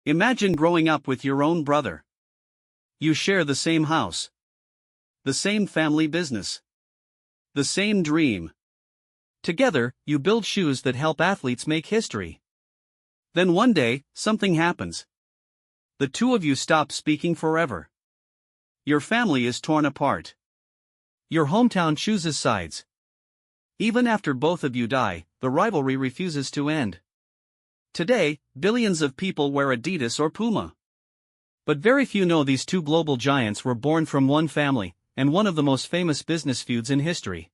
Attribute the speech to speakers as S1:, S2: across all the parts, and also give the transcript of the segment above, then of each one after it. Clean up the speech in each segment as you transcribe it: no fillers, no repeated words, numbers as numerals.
S1: Imagine growing up with your own brother. You share the same house, the same family business, the same dream. Together, you build shoes that help athletes make history. Then one day, something happens. The two of you stop speaking forever. Your family is torn apart. Your hometown chooses sides. Even after both of you die, the rivalry refuses to end. Today, billions of people wear Adidas or Puma. But very few know these two global giants were born from one family, and one of the most famous business feuds in history.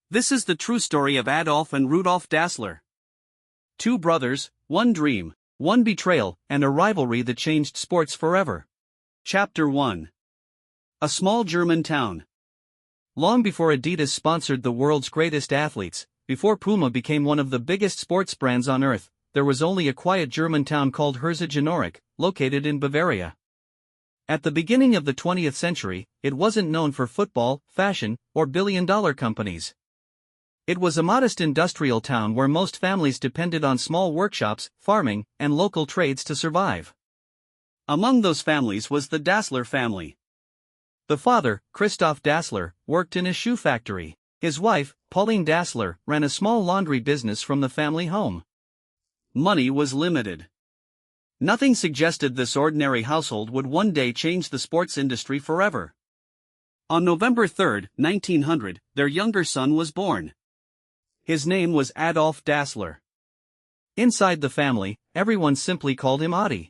S1: This is the true story of Adolf and Rudolf Dassler. Two brothers, one dream, one betrayal, and a rivalry that changed sports forever. Chapter 1. A small German town. Long before Adidas sponsored the world's greatest athletes, before Puma became one of the biggest sports brands on earth, there was only a quiet German town called Herzogenaurach, located in Bavaria. At the beginning of the 20th century, it wasn't known for football, fashion, or billion-dollar companies. It was a modest industrial town where most families depended on small workshops, farming, and local trades to survive. Among those families was the Dassler family. The father, Christoph Dassler, worked in a shoe factory. His wife, Pauline Dassler, ran a small laundry business from the family home. Money was limited. Nothing suggested this ordinary household would one day change the sports industry forever. On November 3, 1900, their younger son was born. His name was Adolf Dassler. Inside the family, everyone simply called him Adi.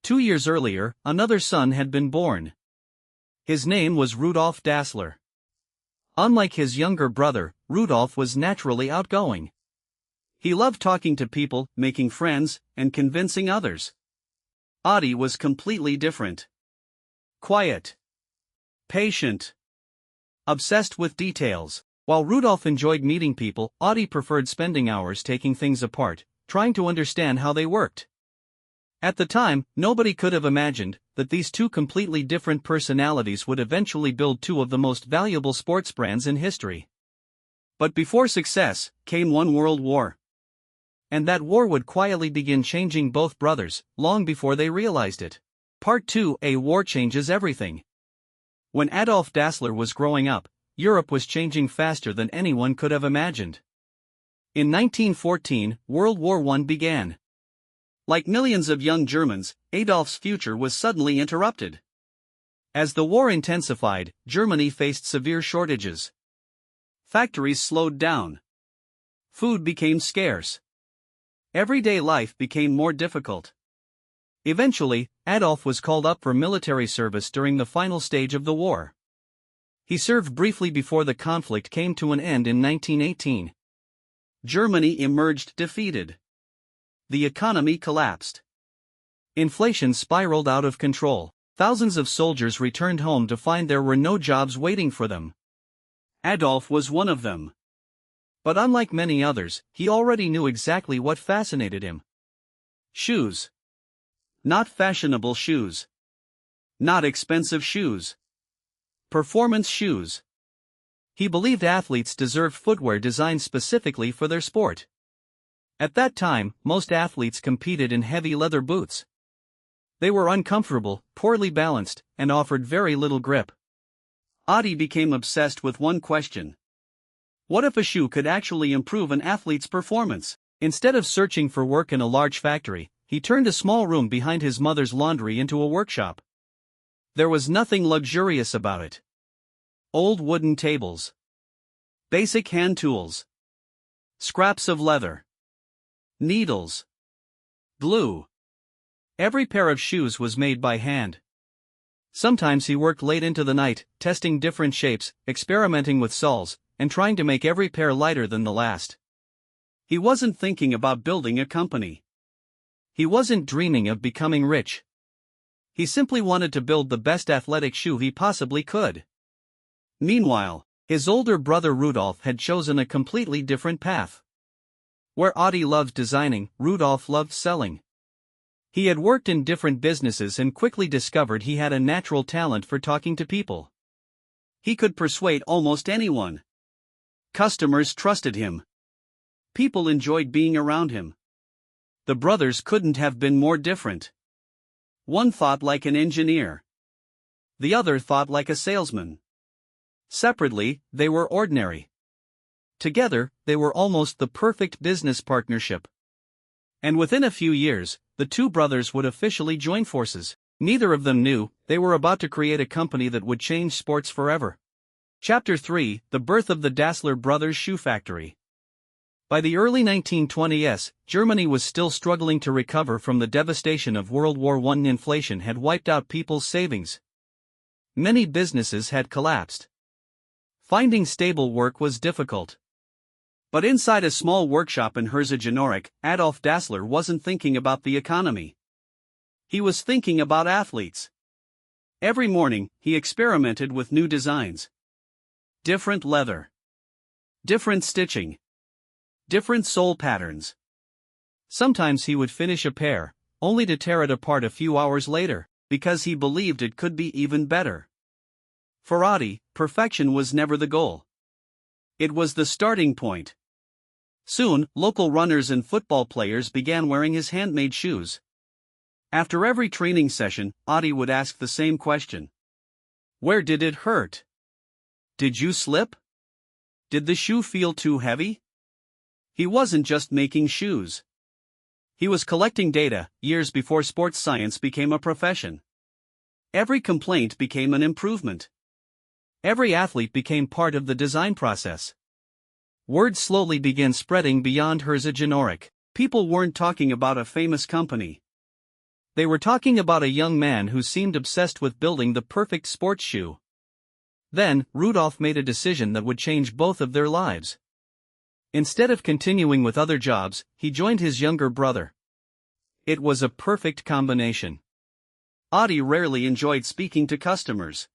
S1: 2 years earlier, another son had been born. His name was Rudolf Dassler. Unlike his younger brother, Rudolf was naturally outgoing. He loved talking to people, making friends, and convincing others. Adi was completely different. Quiet. Patient. Obsessed with details. While Rudolf enjoyed meeting people, Adi preferred spending hours taking things apart, trying to understand how they worked. At the time, nobody could have imagined that these two completely different personalities would eventually build two of the most valuable sports brands in history. But before success, came one world war. And that war would quietly begin changing both brothers, long before they realized it. Part 2: A War Changes Everything. When Adolf Dassler was growing up, Europe was changing faster than anyone could have imagined. In 1914, World War I began. Like millions of young Germans, Adolf's future was suddenly interrupted. As the war intensified, Germany faced severe shortages. Factories slowed down. Food became scarce. Everyday life became more difficult. Eventually, Adolf was called up for military service during the final stage of the war. He served briefly before the conflict came to an end in 1918. Germany emerged defeated. The economy collapsed. Inflation spiraled out of control. Thousands of soldiers returned home to find there were no jobs waiting for them. Adolf was one of them. But unlike many others, he already knew exactly what fascinated him. Shoes. Not fashionable shoes. Not expensive shoes. Performance shoes. He believed athletes deserved footwear designed specifically for their sport. At that time, most athletes competed in heavy leather boots. They were uncomfortable, poorly balanced, and offered very little grip. Adi became obsessed with one question. What if a shoe could actually improve an athlete's performance? Instead of searching for work in a large factory, he turned a small room behind his mother's laundry into a workshop. There was nothing luxurious about it. Old wooden tables. Basic hand tools. Scraps of leather. Needles. Glue. Every pair of shoes was made by hand. Sometimes he worked late into the night, testing different shapes, experimenting with soles, and trying to make every pair lighter than the last. He wasn't thinking about building a company. He wasn't dreaming of becoming rich. He simply wanted to build the best athletic shoe he possibly could. Meanwhile, his older brother Rudolf had chosen a completely different path. Where Adi loved designing, Rudolf loved selling. He had worked in different businesses and quickly discovered he had a natural talent for talking to people. He could persuade almost anyone. Customers trusted him. People enjoyed being around him. The brothers couldn't have been more different. One thought like an engineer. The other thought like a salesman. Separately, they were ordinary. Together, they were almost the perfect business partnership. And within a few years, the two brothers would officially join forces. Neither of them knew they were about to create a company that would change sports forever. Chapter 3: The Birth of the Dassler Brothers Shoe Factory. By the early 1920s, Germany was still struggling to recover from the devastation of World War I. Inflation had wiped out people's savings. Many businesses had collapsed. Finding stable work was difficult. But inside a small workshop in Herzogenaurach, Adolf Dassler wasn't thinking about the economy. He was thinking about athletes. Every morning, he experimented with new designs. Different leather. Different stitching. Different sole patterns. Sometimes he would finish a pair, only to tear it apart a few hours later, because he believed it could be even better. For Adi, perfection was never the goal. It was the starting point. Soon, local runners and football players began wearing his handmade shoes. After every training session, Adi would ask the same question. Where did it hurt? Did you slip? Did the shoe feel too heavy? He wasn't just making shoes. He was collecting data, years before sports science became a profession. Every complaint became an improvement. Every athlete became part of the design process. Word slowly began spreading beyond Herzogenaurach. People weren't talking about a famous company. They were talking about a young man who seemed obsessed with building the perfect sports shoe. Then, Rudolf made a decision that would change both of their lives. Instead of continuing with other jobs, he joined his younger brother. It was a perfect combination. Adi rarely enjoyed speaking to customers.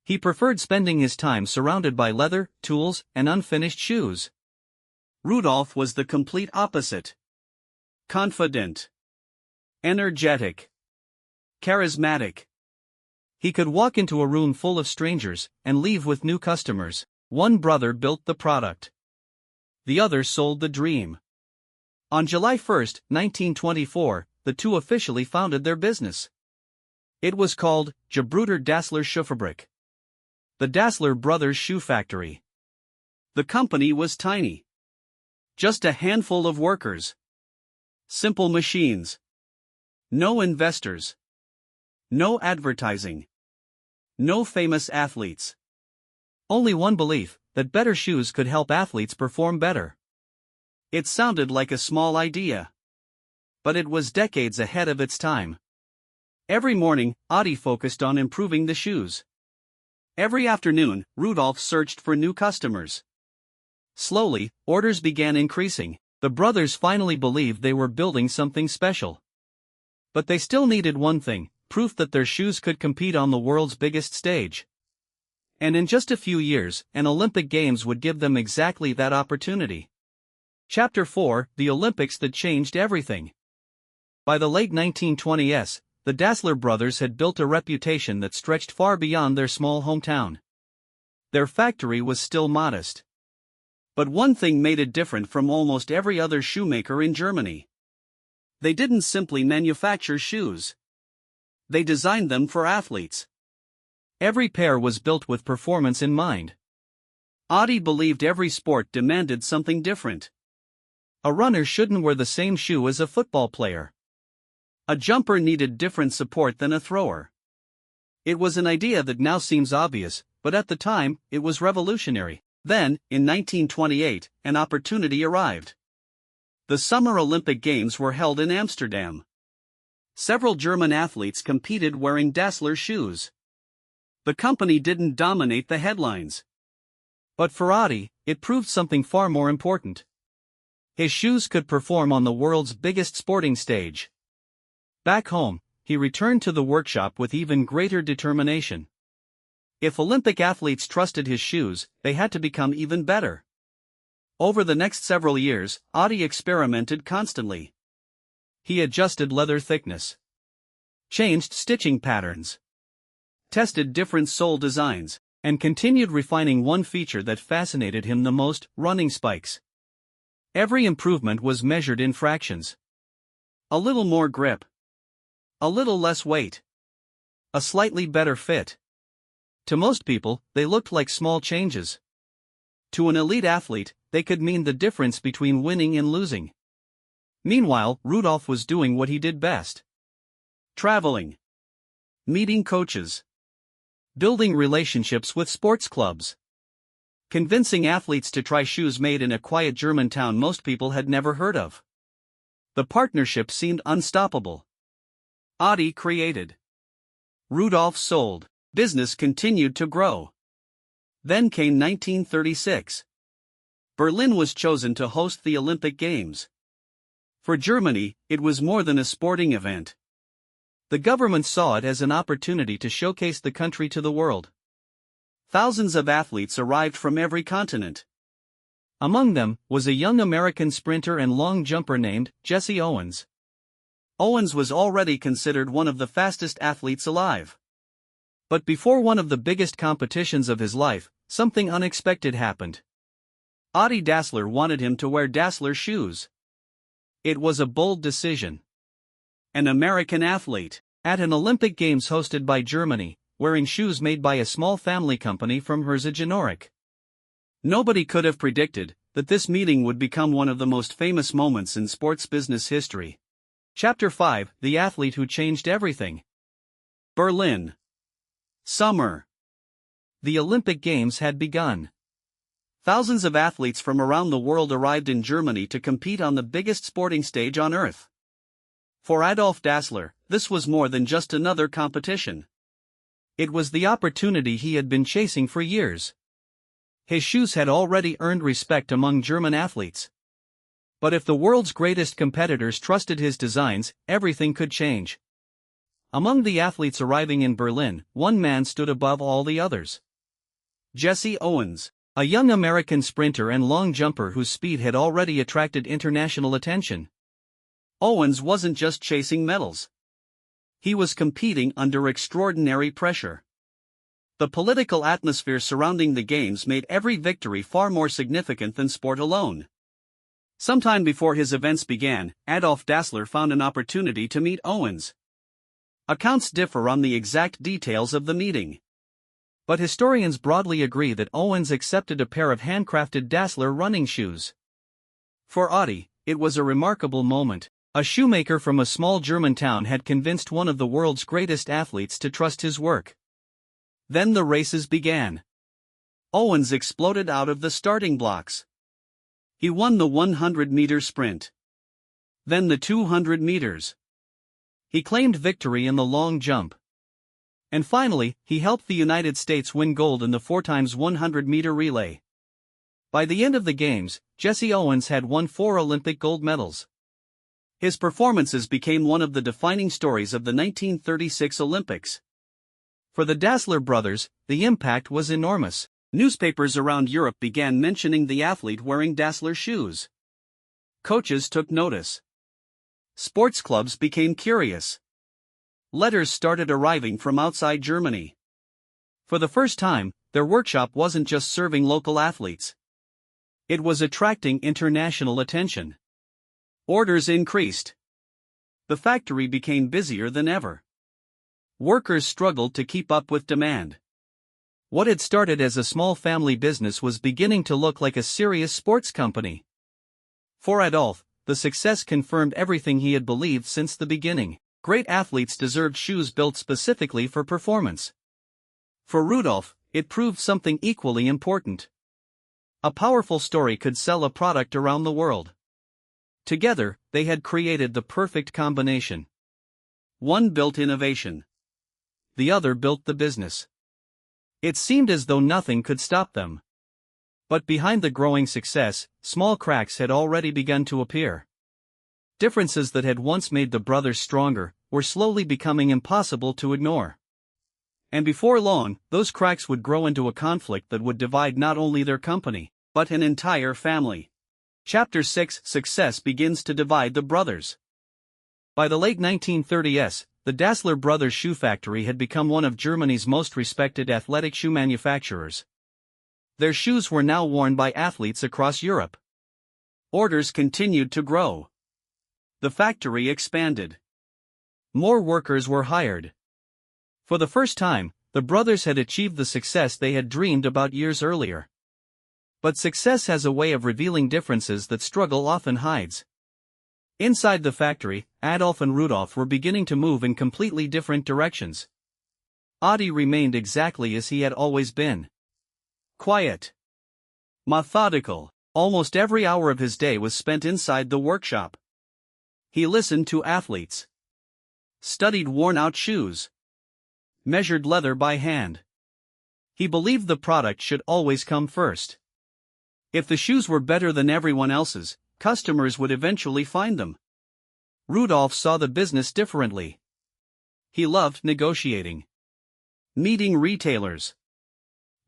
S1: He preferred spending his time surrounded by leather, tools, and unfinished shoes. Rudolf was the complete opposite. Confident. Energetic. Charismatic. He could walk into a room full of strangers and leave with new customers. One brother built the product. The other sold the dream. On July 1, 1924, the two officially founded their business. It was called Gebruder Dassler Schuhfabrik. The Dassler Brothers Shoe Factory. The company was tiny. Just a handful of workers. Simple machines. No investors. No advertising. No famous athletes. Only one belief, that better shoes could help athletes perform better. It sounded like a small idea. But it was decades ahead of its time. Every morning, Adi focused on improving the shoes. Every afternoon, Rudolf searched for new customers. Slowly, orders began increasing. The brothers finally believed they were building something special. But they still needed one thing, proof that their shoes could compete on the world's biggest stage. And in just a few years, an Olympic Games would give them exactly that opportunity. Chapter 4: The Olympics that changed everything. By the late 1920s, the Dassler brothers had built a reputation that stretched far beyond their small hometown. Their factory was still modest. But one thing made it different from almost every other shoemaker in Germany. They didn't simply manufacture shoes. They designed them for athletes. Every pair was built with performance in mind. Adi believed every sport demanded something different. A runner shouldn't wear the same shoe as a football player. A jumper needed different support than a thrower. It was an idea that now seems obvious, but at the time, it was revolutionary. Then, in 1928, an opportunity arrived. The Summer Olympic Games were held in Amsterdam. Several German athletes competed wearing Dassler shoes. The company didn't dominate the headlines. But for Adi, it proved something far more important. His shoes could perform on the world's biggest sporting stage. Back home, he returned to the workshop with even greater determination. If Olympic athletes trusted his shoes, they had to become even better. Over the next several years, Adi experimented constantly. He adjusted leather thickness, changed stitching patterns, tested different sole designs, and continued refining one feature that fascinated him the most: running spikes. Every improvement was measured in fractions. A little more grip. A little less weight. A slightly better fit. To most people, they looked like small changes. To an elite athlete, they could mean the difference between winning and losing. Meanwhile, Rudolf was doing what he did best. Traveling. Meeting coaches. Building relationships with sports clubs. Convincing athletes to try shoes made in a quiet German town most people had never heard of. The partnership seemed unstoppable. Adi created. Rudolf sold. Business continued to grow. Then came 1936. Berlin was chosen to host the Olympic Games. For Germany, it was more than a sporting event. The government saw it as an opportunity to showcase the country to the world. Thousands of athletes arrived from every continent. Among them was a young American sprinter and long jumper named Jesse Owens. Owens was already considered one of the fastest athletes alive. But before one of the biggest competitions of his life, something unexpected happened. Adi Dassler wanted him to wear Dassler shoes. It was a bold decision. An American athlete, at an Olympic Games hosted by Germany, wearing shoes made by a small family company from Herzogenaurach. Nobody could have predicted that this meeting would become one of the most famous moments in sports business history. Chapter 5: The Athlete Who Changed Everything. Berlin. Summer. The Olympic Games had begun. Thousands of athletes from around the world arrived in Germany to compete on the biggest sporting stage on earth. For Adolf Dassler, this was more than just another competition. It was the opportunity he had been chasing for years. His shoes had already earned respect among German athletes. But if the world's greatest competitors trusted his designs, everything could change. Among the athletes arriving in Berlin, one man stood above all the others. Jesse Owens, a young American sprinter and long jumper whose speed had already attracted international attention. Owens wasn't just chasing medals. He was competing under extraordinary pressure. The political atmosphere surrounding the games made every victory far more significant than sport alone. Sometime before his events began, Adolf Dassler found an opportunity to meet Owens. Accounts differ on the exact details of the meeting. But historians broadly agree that Owens accepted a pair of handcrafted Dassler running shoes. For Adi, it was a remarkable moment. A shoemaker from a small German town had convinced one of the world's greatest athletes to trust his work. Then the races began. Owens exploded out of the starting blocks. He won the 100-meter sprint. Then the 200 meters. He claimed victory in the long jump. And finally, he helped the United States win gold in the 4x100-meter relay. By the end of the games, Jesse Owens had won 4 Olympic gold medals. His performances became one of the defining stories of the 1936 Olympics. For the Dassler brothers, the impact was enormous. Newspapers around Europe began mentioning the athlete wearing Dassler shoes. Coaches took notice. Sports clubs became curious. Letters started arriving from outside Germany. For the first time, their workshop wasn't just serving local athletes. It was attracting international attention. Orders increased. The factory became busier than ever. Workers struggled to keep up with demand. What had started as a small family business was beginning to look like a serious sports company. For Adolf, the success confirmed everything he had believed since the beginning. Great athletes deserved shoes built specifically for performance. For Rudolf, it proved something equally important. A powerful story could sell a product around the world. Together, they had created the perfect combination. One built innovation. The other built the business. It seemed as though nothing could stop them. But behind the growing success, small cracks had already begun to appear. Differences that had once made the brothers stronger were slowly becoming impossible to ignore. And before long, those cracks would grow into a conflict that would divide not only their company, but an entire family. Chapter 6: Success begins to divide the brothers. By the late 1930s, the Dassler brothers' shoe factory had become one of Germany's most respected athletic shoe manufacturers. Their shoes were now worn by athletes across Europe. Orders continued to grow. The factory expanded. More workers were hired. For the first time, the brothers had achieved the success they had dreamed about years earlier. But success has a way of revealing differences that struggle often hides. Inside the factory, Adolf and Rudolf were beginning to move in completely different directions. Adi remained exactly as he had always been. Quiet. Methodical. Almost every hour of his day was spent inside the workshop. He listened to athletes. Studied worn-out shoes. Measured leather by hand. He believed the product should always come first. If the shoes were better than everyone else's, customers would eventually find them. Rudolf saw the business differently. He loved negotiating. Meeting retailers.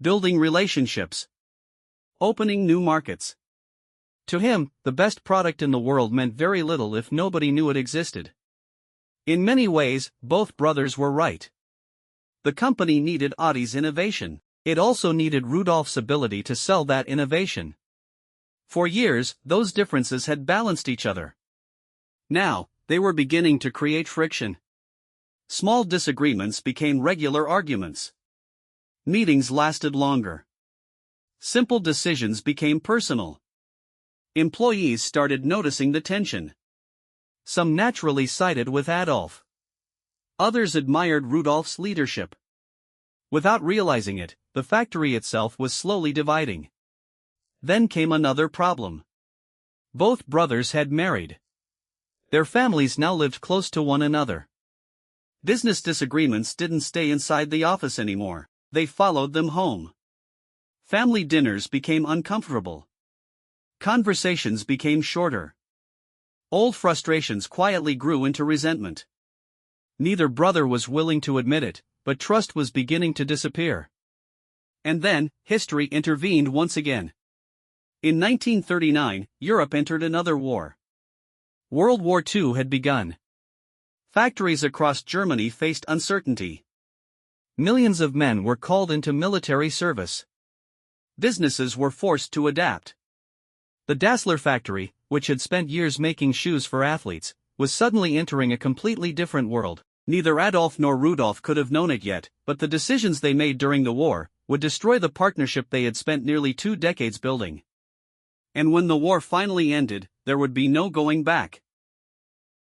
S1: Building relationships. Opening new markets. To him, the best product in the world meant very little if nobody knew it existed. In many ways, both brothers were right. The company needed Adi's innovation. It also needed Rudolf's ability to sell that innovation. For years, those differences had balanced each other. Now, they were beginning to create friction. Small disagreements became regular arguments. Meetings lasted longer. Simple decisions became personal. Employees started noticing the tension. Some naturally sided with Adolf. Others admired Rudolf's leadership. Without realizing it, the factory itself was slowly dividing. Then came another problem. Both brothers had married. Their families now lived close to one another. Business disagreements didn't stay inside the office anymore, they followed them home. Family dinners became uncomfortable. Conversations became shorter. Old frustrations quietly grew into resentment. Neither brother was willing to admit it, but trust was beginning to disappear. And then, history intervened once again. In 1939, Europe entered another war. World War II had begun. Factories across Germany faced uncertainty. Millions of men were called into military service. Businesses were forced to adapt. The Dassler factory, which had spent years making shoes for athletes, was suddenly entering a completely different world. Neither Adolf nor Rudolf could have known it yet, but the decisions they made during the war would destroy the partnership they had spent nearly 2 decades building. And when the war finally ended, there would be no going back.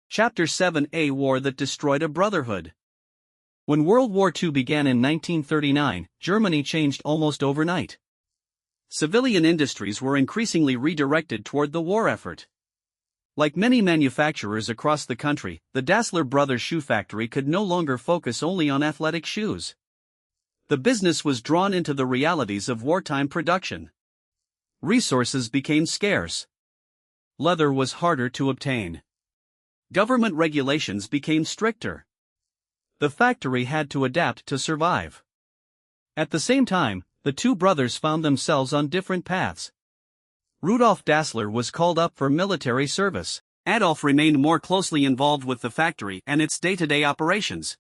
S1: Chapter 7: A War That Destroyed a Brotherhood. When World War II began in 1939, Germany changed almost overnight. Civilian industries were increasingly redirected toward the war effort. Like many manufacturers across the country, the Dassler brothers' shoe factory could no longer focus only on athletic shoes. The business was drawn into the realities of wartime production. Resources became scarce. Leather was harder to obtain. Government regulations became stricter. The factory had to adapt to survive. At the same time, the two brothers found themselves on different paths. Rudolf Dassler was called up for military service. Adolf remained more closely involved with the factory and its day-to-day operations.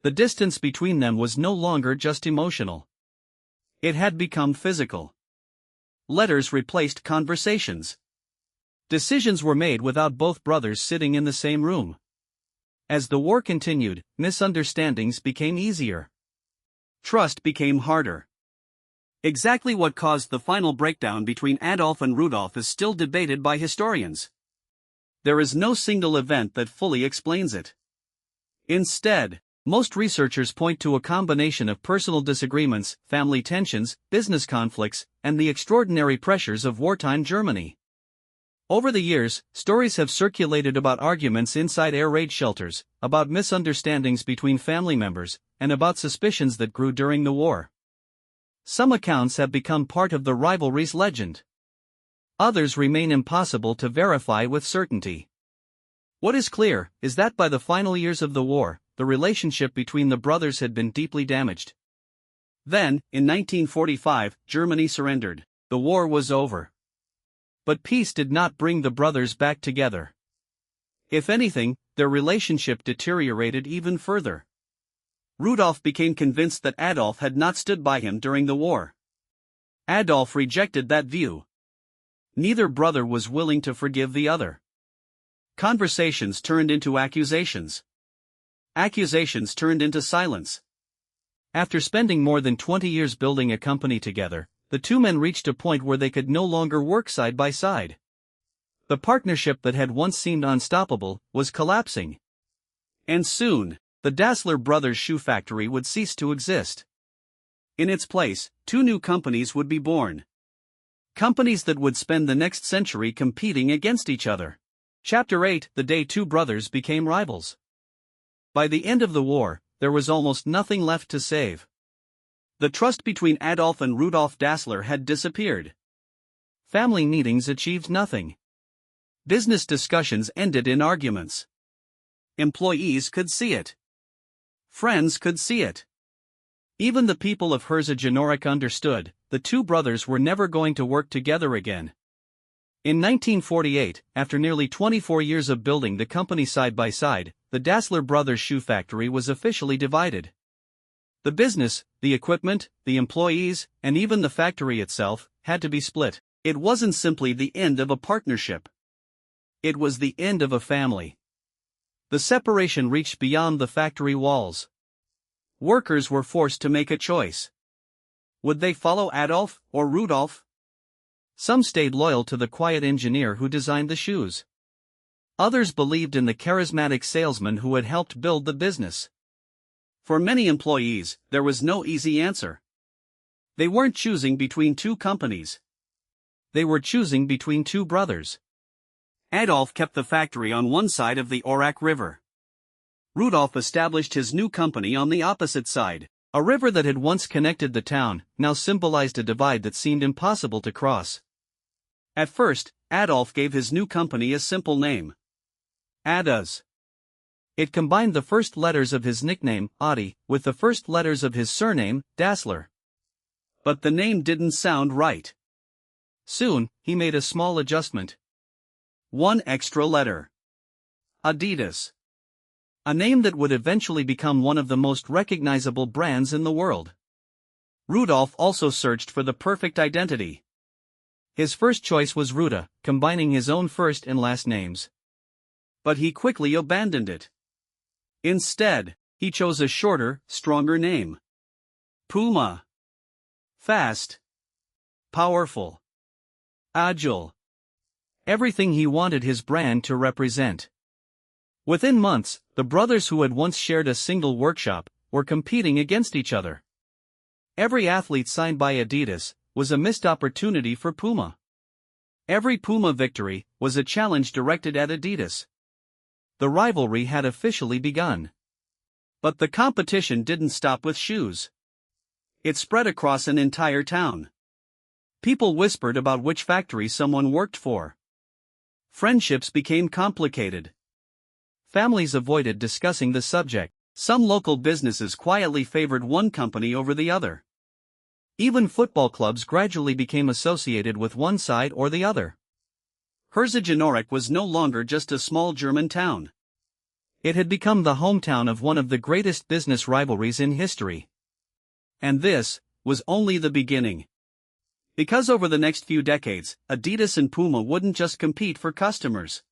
S1: The distance between them was no longer just emotional. It had become physical. Letters replaced conversations. Decisions were made without both brothers sitting in the same room. As the war continued, misunderstandings became easier. Trust became harder. Exactly what caused the final breakdown between Adolf and Rudolf is still debated by historians. There is no single event that fully explains it. Instead, most researchers point to a combination of personal disagreements, family tensions, business conflicts, and the extraordinary pressures of wartime Germany. Over the years, stories have circulated about arguments inside air raid shelters, about misunderstandings between family members, and about suspicions that grew during the war. Some accounts have become part of the rivalries legend. Others remain impossible to verify with certainty. What is clear is that by the final years of the war, the relationship between the brothers had been deeply damaged. Then, in 1945, Germany surrendered. The war was over. But peace did not bring the brothers back together. If anything, their relationship deteriorated even further. Rudolf became convinced that Adolf had not stood by him during the war. Adolf rejected that view. Neither brother was willing to forgive the other. Conversations turned into accusations. Accusations turned into silence. After spending more than 20 years building a company together, the two men reached a point where they could no longer work side by side. The partnership that had once seemed unstoppable was collapsing. And soon, the Dassler brothers' shoe factory would cease to exist. In its place, two new companies would be born. Companies that would spend the next century competing against each other. Chapter 8: The day two brothers became rivals. By the end of the war, there was almost nothing left to save. The trust between Adolf and Rudolf Dassler had disappeared. Family meetings achieved nothing. Business discussions ended in arguments. Employees could see it. Friends could see it. Even the people of Herzogenaurach understood, the two brothers were never going to work together again. In 1948, after nearly 24 years of building the company side by side, the Dassler brothers' shoe factory was officially divided. The business, the equipment, the employees, and even the factory itself, had to be split. It wasn't simply the end of a partnership. It was the end of a family. The separation reached beyond the factory walls. Workers were forced to make a choice. Would they follow Adolf or Rudolf? Some stayed loyal to the quiet engineer who designed the shoes. Others believed in the charismatic salesman who had helped build the business. For many employees, there was no easy answer. They weren't choosing between two companies. They were choosing between two brothers. Adolf kept the factory on one side of the Aurach River. Rudolf established his new company on the opposite side. A river that had once connected the town now symbolized a divide that seemed impossible to cross. At first, Adolf gave his new company a simple name: Adidas. It combined the first letters of his nickname, Adi, with the first letters of his surname, Dassler. But the name didn't sound right. Soon, he made a small adjustment. One extra letter. Adidas. A name that would eventually become one of the most recognizable brands in the world. Rudolf also searched for the perfect identity. His first choice was Ruda, combining his own first and last names. But he quickly abandoned it. Instead, he chose a shorter, stronger name. Puma. Fast. Powerful. Agile. Everything he wanted his brand to represent. Within months, the brothers who had once shared a single workshop were competing against each other. Every athlete signed by Adidas was a missed opportunity for Puma. Every Puma victory was a challenge directed at Adidas. The rivalry had officially begun. But the competition didn't stop with shoes. It spread across an entire town. People whispered about which factory someone worked for. Friendships became complicated. Families avoided discussing the subject. Some local businesses quietly favored one company over the other. Even football clubs gradually became associated with one side or the other. Herzogenaurach was no longer just a small German town. It had become the hometown of one of the greatest business rivalries in history. And this was only the beginning. Because over the next few decades, Adidas and Puma wouldn't just compete for customers.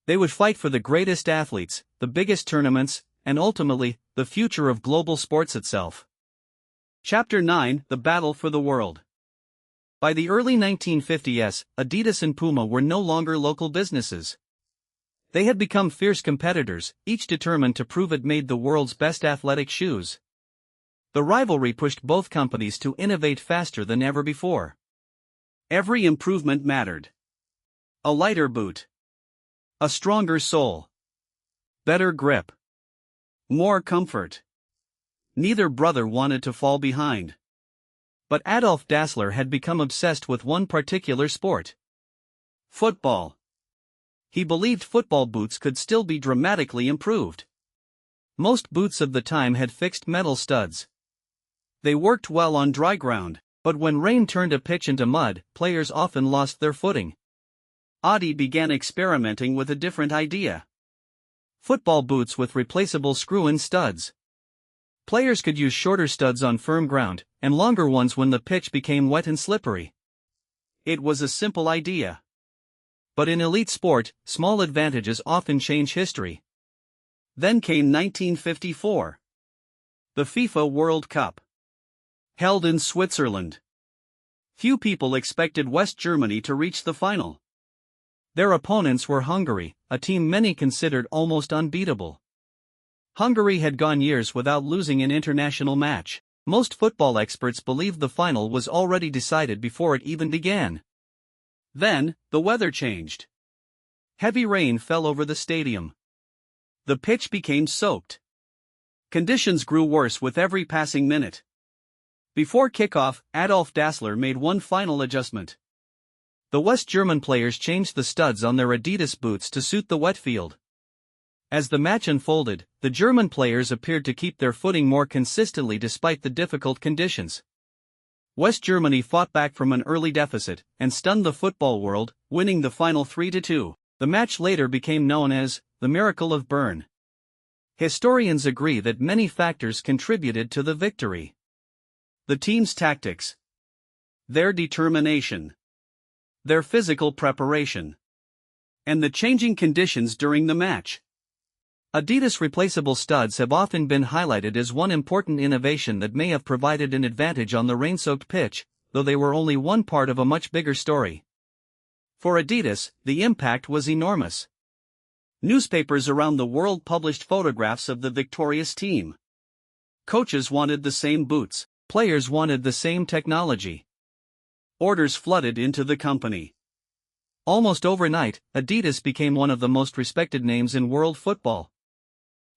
S1: They would fight for the greatest athletes, the biggest tournaments, and ultimately, the future of global sports itself. Chapter 9: The Battle for the World. By the early 1950s, Adidas and Puma were no longer local businesses. They had become fierce competitors, each determined to prove it made the world's best athletic shoes. The rivalry pushed both companies to innovate faster than ever before. Every improvement mattered. A lighter boot. A stronger sole. Better grip. More comfort. Neither brother wanted to fall behind. But Adolf Dassler had become obsessed with one particular sport: football. He believed football boots could still be dramatically improved. Most boots of the time had fixed metal studs. They worked well on dry ground, but when rain turned a pitch into mud, players often lost their footing. Adi began experimenting with a different idea: football boots with replaceable screw-in studs. Players could use shorter studs on firm ground, and longer ones when the pitch became wet and slippery. It was a simple idea. But in elite sport, small advantages often change history. Then came 1954. The FIFA World Cup. Held in Switzerland. Few people expected West Germany to reach the final. Their opponents were Hungary, a team many considered almost unbeatable. Hungary had gone years without losing an international match. Most football experts believed the final was already decided before it even began. Then, the weather changed. Heavy rain fell over the stadium. The pitch became soaked. Conditions grew worse with every passing minute. Before kickoff, Adolf Dassler made one final adjustment. The West German players changed the studs on their Adidas boots to suit the wet field. As the match unfolded, the German players appeared to keep their footing more consistently despite the difficult conditions. West Germany fought back from an early deficit and stunned the football world, winning the final 3-2. The match later became known as the Miracle of Bern. Historians agree that many factors contributed to the victory. The team's tactics, their determination, their physical preparation, and the changing conditions during the match. Adidas replaceable studs have often been highlighted as one important innovation that may have provided an advantage on the rain-soaked pitch, though they were only one part of a much bigger story. For Adidas, the impact was enormous. Newspapers around the world published photographs of the victorious team. Coaches wanted the same boots, players wanted the same technology. Orders flooded into the company. Almost overnight, Adidas became one of the most respected names in world football.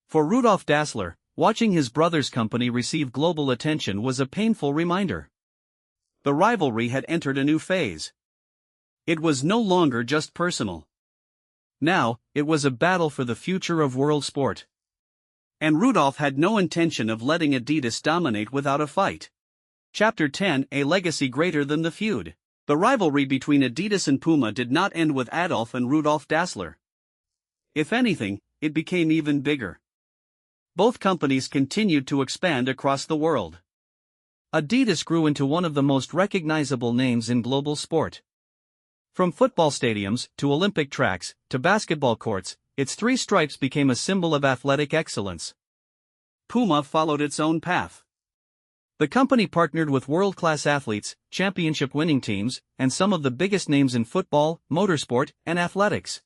S1: For Rudolf Dassler, watching his brother's company receive global attention was a painful reminder. The rivalry had entered a new phase. It was no longer just personal. Now, it was a battle for the future of world sport. And Rudolf had no intention of letting Adidas dominate without a fight. Chapter 10: A legacy greater than the feud. The rivalry between Adidas and Puma did not end with Adolf and Rudolf Dassler. If anything, it became even bigger. Both companies continued to expand across the world. Adidas grew into one of the most recognizable names in global sport. From football stadiums, to Olympic tracks, to basketball courts, its three stripes became a symbol of athletic excellence. Puma followed its own path. The company partnered with world-class athletes, championship-winning teams, and some of the biggest names in football, motorsport, and athletics.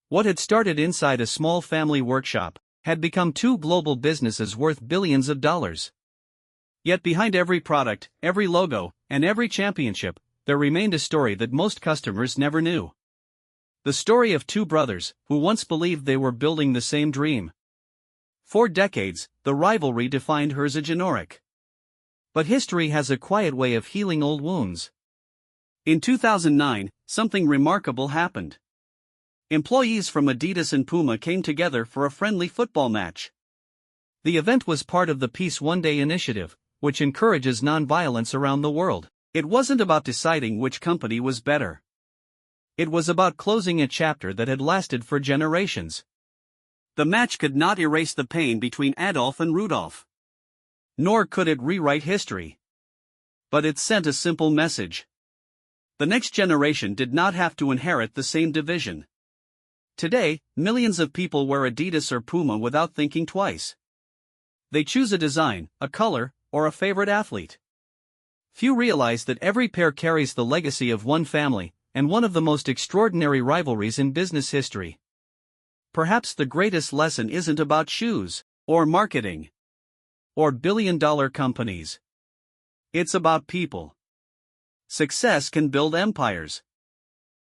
S1: What had started inside a small family workshop had become two global businesses worth billions of dollars. Yet behind every product, every logo, and every championship, there remained a story that most customers never knew. The story of two brothers who once believed they were building the same dream. For decades, the rivalry defined Herzogenaurach. But history has a quiet way of healing old wounds. In 2009, something remarkable happened. Employees from Adidas and Puma came together for a friendly football match. The event was part of the Peace One Day initiative, which encourages non-violence around the world. It wasn't about deciding which company was better. It was about closing a chapter that had lasted for generations. The match could not erase the pain between Adolf and Rudolf. Nor could it rewrite history. But it sent a simple message. The next generation did not have to inherit the same division. Today, millions of people wear Adidas or Puma without thinking twice. They choose a design, a color, or a favorite athlete. Few realize that every pair carries the legacy of one family, and one of the most extraordinary rivalries in business history. Perhaps the greatest lesson isn't about shoes, or marketing, or billion-dollar companies. It's about people. Success can build empires.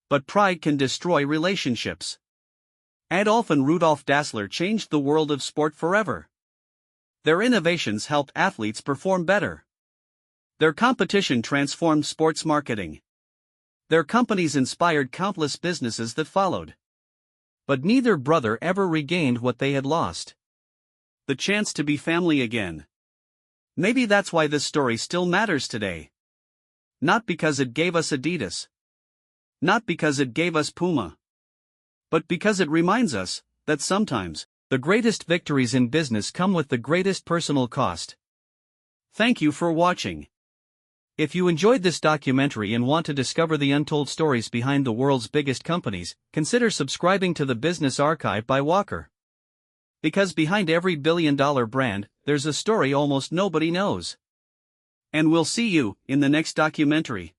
S1: But pride can destroy relationships. Adolf and Rudolf Dassler changed the world of sport forever. Their innovations helped athletes perform better. Their competition transformed sports marketing. Their companies inspired countless businesses that followed. But neither brother ever regained what they had lost. The chance to be family again. Maybe that's why this story still matters today. Not because it gave us Adidas. Not because it gave us Puma. But because it reminds us that sometimes the greatest victories in business come with the greatest personal cost. Thank you for watching. If you enjoyed this documentary and want to discover the untold stories behind the world's biggest companies, consider subscribing to the Business Archive by Walker. Because behind every billion-dollar brand, there's a story almost nobody knows. And we'll see you in the next documentary.